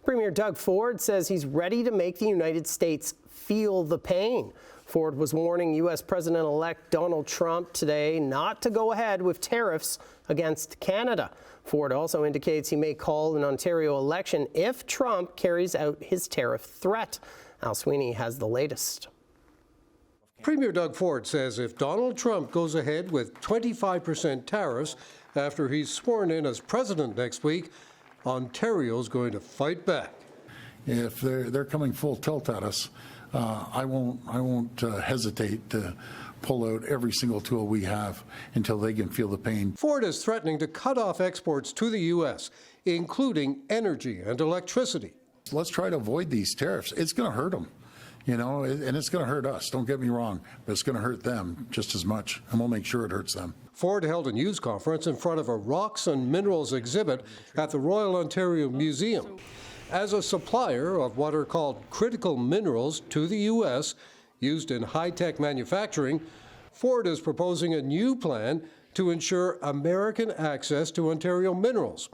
Premier Doug Ford says he's ready to make the United States feel the pain. Ford was warning U.S. President-elect Donald Trump today not to go ahead with tariffs against Canada. Ford also indicates he may call an Ontario election if Trump carries out his tariff threat. Al Sweeney has the latest. Premier Doug Ford says if Donald Trump goes ahead with 25% tariffs after he's sworn in as president next week, Ontario's going to fight back. If they're coming full tilt at us, I won't hesitate to pull out every single tool we have until they can feel the pain. Ford is threatening to cut off exports to the U.S., including energy and electricity. Let's try to avoid these tariffs. It's going to hurt them, you know, and it's going to hurt us. Don't get me wrong, but it's going to hurt them just as much, and we'll make sure it hurts them. Ford held a news conference in front of a rocks and minerals exhibit at the Royal Ontario Museum. As a supplier of what are called critical minerals to the U.S., used in high-tech manufacturing, Ford is proposing a new plan to ensure American access to Ontario minerals.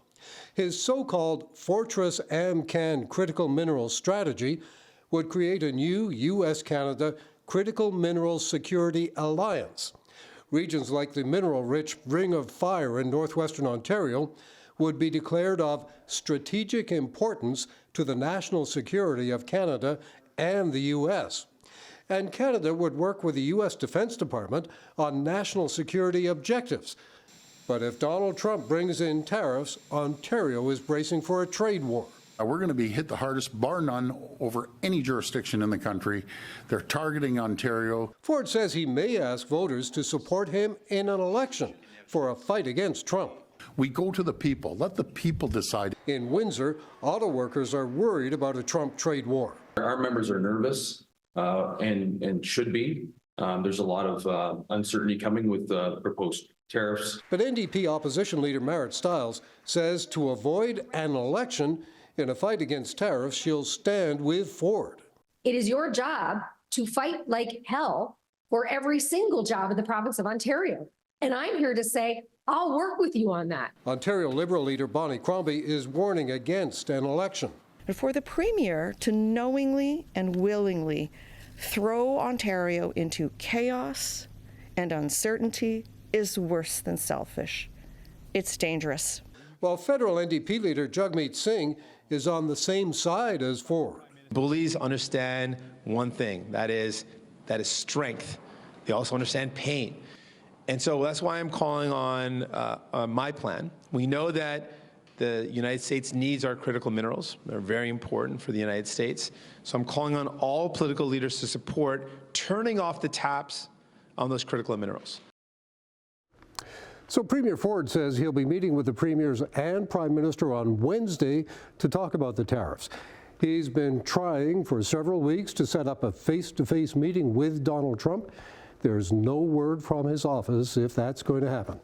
His so-called Fortress AmCan critical minerals strategy would create a new U.S.-Canada critical minerals security alliance. Regions like the mineral-rich Ring of Fire in northwestern Ontario would be declared of strategic importance to the national security of Canada and the U.S. And Canada would work with the U.S. Defense Department on national security objectives. But if Donald Trump brings in tariffs, Ontario is bracing for a trade war. We're going to be hit the hardest, bar none, over any jurisdiction in the country. They're targeting Ontario. Ford says he may ask voters to support him in an election for a fight against Trump. We go to the people. Let the people decide. In Windsor, auto workers are worried about a Trump trade war. Our members are nervous and should be. There's a lot of uncertainty coming with the proposed tariffs. But NDP opposition leader Marit Stiles says to avoid an election in a fight against tariffs, she'll stand with Ford. It is your job to fight like hell for every single job in the province of Ontario. And I'm here to say, I'll work with you on that. Ontario Liberal leader Bonnie Crombie is warning against an election. And for the Premier to knowingly and willingly throw Ontario into chaos and uncertainty is worse than selfish. It's dangerous. While federal NDP leader Jagmeet Singh is on the same side as Ford. Bullies understand one thing, that is strength. They also understand pain. And so that's why I'm calling on my plan. We know that the United States needs our critical minerals. They're very important for the United States. So I'm calling on all political leaders to support turning off the taps on those critical minerals. So Premier Ford says he'll be meeting with the premiers and Prime Minister on Wednesday to talk about the tariffs. He's been trying for several weeks to set up a face-to-face meeting with Donald Trump. There's no word from his office if that's going to happen.